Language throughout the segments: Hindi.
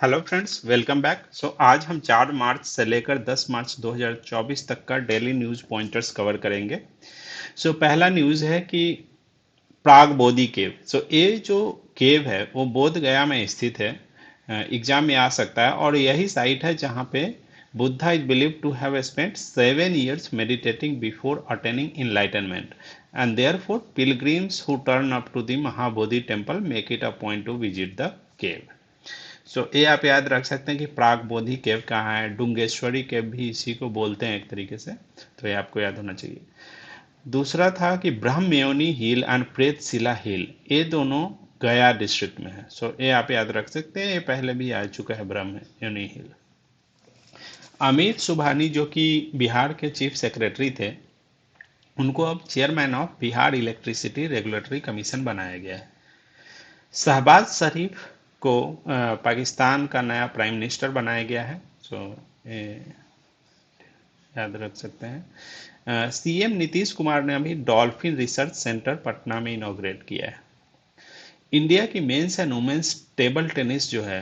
Hello friends, welcome back. आज हम 4 मार्च से लेकर 10 मार्च 2024 तक का डेली न्यूज़ पॉइंटर्स कवर करेंगे। पहला न्यूज़ है कि प्राग बोधि केव। ये जो केव है वो बोध गया में स्थित है। एग्जाम में आ सकता है और यही साइट है जहाँ पे Buddha is believe to have spent 7 years meditating before attaining enlightenment and therefore pilgrims who turn up to the Mahabodhi temple make it a point to visit the cave. ये आप याद रख सकते हैं कि प्राग बोधि केव कहाँ है। डुंगेश्वरी केव भी इसी को बोलते हैं एक तरीके से, तो ये आपको याद होना चाहिए। दूसरा था कि ब्रह्मयोनी हिल एंड प्रेत शिला हिल, ये दोनों गया डिस्ट्रिक्ट में है। ये आप याद रख सकते हैं, ये पहले भी आ चुका है ब्रह्मयोनी हिल। अमित सुबहानी जो कि बिहार के चीफ सेक्रेटरी थे, उनको अब chairman of Bihar electricity regulatory commission बनाया गया है। शहबाज शरीफ को पाकिस्तान का नया प्राइम मिनिस्टर बनाया गया है। ये याद रख सकते हैं। सीएम नीतीश कुमार ने अभी डॉल्फिन रिसर्च सेंटर पटना में इनॉग्रेट किया है। इंडिया की men's and women's table tennis जो है,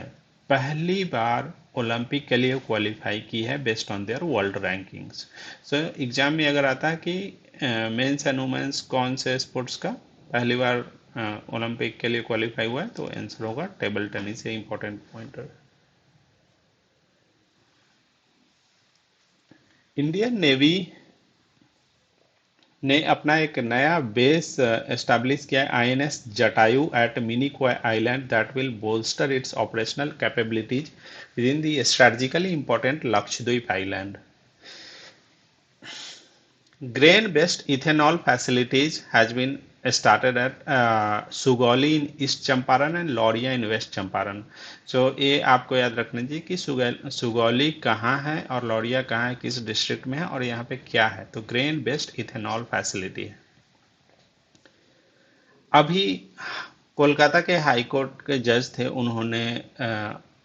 पहली बार ओलंपिक के लिए क्वालिफाई की है based on their world rankings. Exam में अगर आता है कि मेंस एंड वुमेन्स कौन से स्पोर्ट्स का पहली बार ओलंपिक के लिए क्वालिफाई हुआ है, तो आंसर होगा टेबल टेनिस। ये इंपॉर्टेंट पॉइंटर। इंडियन नेवी ने अपना एक नया बेस एस्टैब्लिश किया है, INS Jatayu at Minicoy island, that will bolster its operational capabilities within the strategically important Lakshadweep island. Grain-based ethanol facilities has been started at Sugauli in East Champaran and Loria in West Champaran. ये आपको याद रखना चाहिए कि सुगौली कहाँ है और लौरिया कहाँ है, किस डिस्ट्रिक्ट में है और यहाँ पे क्या है। तो ग्रेन बेस्ड इथेनॉल फैसिलिटी है। अभी कोलकाता के हाई कोर्ट के जज थे, उन्होंने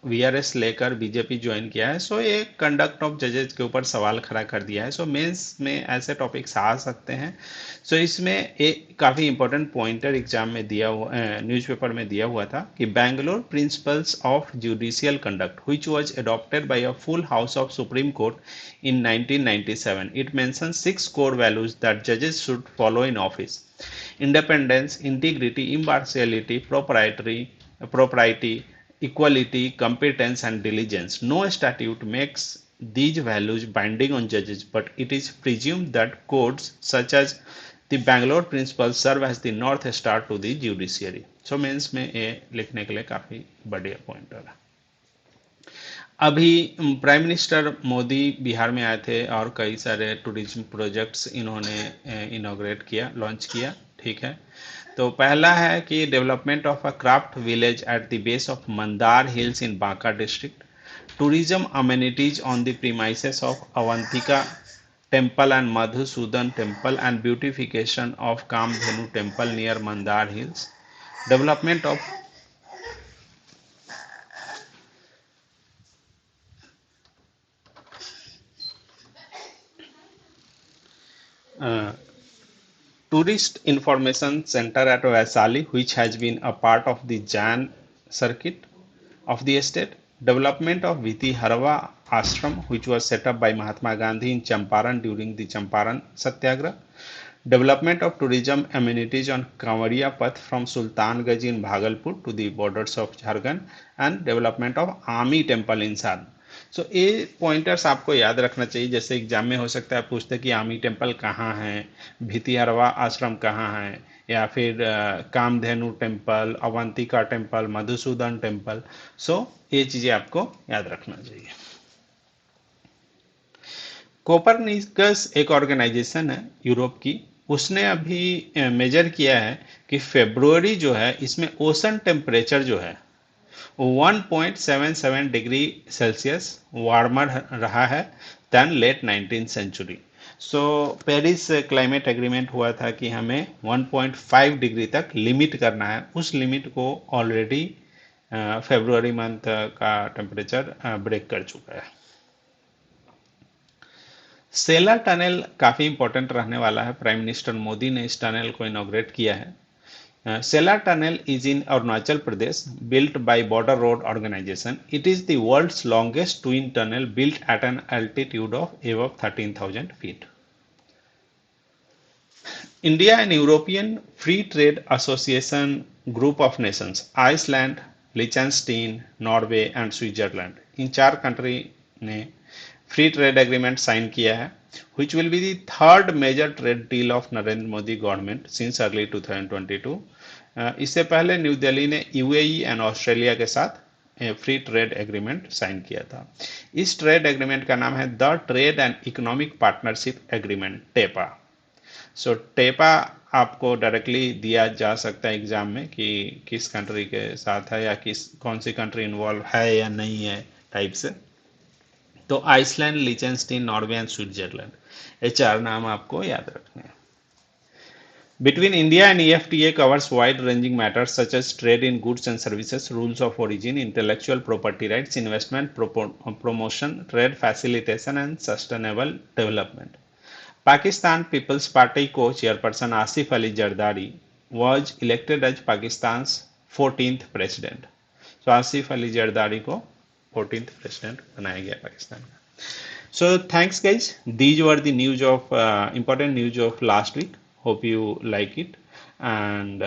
वीआरएस लेकर बीजेपी ज्वाइन किया है। ये कंडक्ट ऑफ जजेस के ऊपर सवाल खड़ा कर दिया है। मेंस में ऐसे टॉपिक्स आ सकते हैं। इसमें एक काफ़ी इंपॉर्टेंट पॉइंटर एग्जाम में दिया हुआ, न्यूज़पेपर में दिया हुआ था कि Bangalore principles of judicial conduct which was adopted by a full house of Supreme Court in 1997, it mentions 6 core values that जजेस should follow in office: independence, integrity, impartiality, propriety, equality, competence, and diligence. No statute makes these values binding on judges, but it is presumed that courts such as the Bangalore Principles serve as the North Star to the judiciary. Mains में ये लिखने के लिए काफ़ी बढ़िया पॉइंटर है। अभी प्राइम मिनिस्टर मोदी बिहार में आए थे और कई सारे टूरिज्म प्रोजेक्ट्स इन्होंने इनॉग्रेट किया, लॉन्च किया। ठीक है, तो पहला है कि development of a craft village at the base of Mandar hills in Banka district, tourism amenities on the premises of Avantika temple and Madhusudan temple, and beautification of Kamdhenu temple near Mandar hills. Development of uh, tourist information center at Vaisali, which has been a part of the Jain circuit of the state. Development of Viti Harva Ashram, which was set up by Mahatma Gandhi in Champaran during the Champaran Satyagraha. Development of tourism amenities on Kanwariya Path from Sultanganj in Bhagalpur to the borders of Jharkhand, and development of Ami Temple in Sarn. ये पॉइंटर्स आपको याद रखना चाहिए। जैसे एग्जाम में हो सकता है पूछते कि आमी टेम्पल कहाँ है, भितिहरवा आश्रम कहाँ है, या फिर Kamdhenu temple, Avantika temple, Madhusudan temple. ये चीजें आपको याद रखना चाहिए। कोपरनिकस एक ऑर्गेनाइजेशन है यूरोप की, उसने अभी मेजर किया है कि फेब्रुअरी जो है इसमें ओशन टेम्परेचर जो है 1.77 डिग्री सेल्सियस वार्मर रहा है then late 19th century. Paris climate agreement हुआ था कि हमें 1.5 डिग्री तक लिमिट करना है। उस लिमिट को ऑलरेडी फेब्रुअरी मंथ का टेम्परेचर ब्रेक कर चुका है। सेला टनल काफ़ी इंपॉर्टेंट रहने वाला है। प्राइम मिनिस्टर मोदी ने इस टनल को इनॉग्रेट किया है। Sela Tunnel is in Arunachal Pradesh, built by Border Road Organization. It is the world's longest twin tunnel built at an altitude of above 13,000 feet. India and European Free Trade Association group of nations, Iceland, Liechtenstein, Norway and Switzerland, इन चार कंट्री ने फ्री ट्रेड एग्रीमेंट साइन किया है, which will be the third major trade deal of Narendra Modi government since early 2022. इससे पहले न्यू दिल्ली ने यूएई एंड ऑस्ट्रेलिया के साथ फ्री ट्रेड एग्रीमेंट साइन किया था. इस ट्रेड एग्रीमेंट का नाम है the trade and economic partnership agreement, TEPA. So TEPA आपको डायरेक्टली दिया जा सकता है एग्जाम में कि किस कंट्री के साथ है या किस कौन सी कंट्री इन्वॉल्व है या नहीं है टाइप से. तो आइसलैंड, लिचेनस्टीन, नॉर्वे एंड स्विट्जरलैंड, ये चार नाम आपको याद रखने हैं. Between India and EFTA covers wide-ranging matters such as trade in goods and services, rules of origin, intellectual property rights, investment promotion, trade facilitation, and sustainable development. Pakistan People's Party co-chairperson Asif Ali Zardari was elected as Pakistan's 14th president. So Asif Ali Zardari को 14th president बनाया गया पाकिस्तान का. So thanks guys. These were the news of important news of last week. Hope you like it, and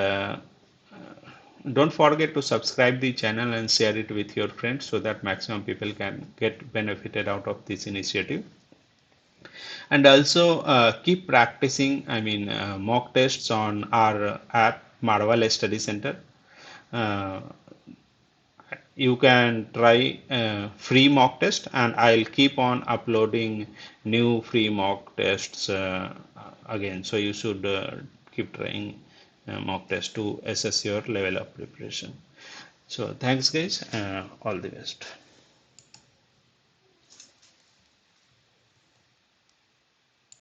don't forget to subscribe the channel and share it with your friends so that maximum people can get benefited out of this initiative. And also keep practicing, mock tests on our app Marvel Study Center. You can try free mock test, and I'll keep on uploading new free mock tests again, so you should keep trying mock test to assess your level of preparation. So thanks guys, all the best.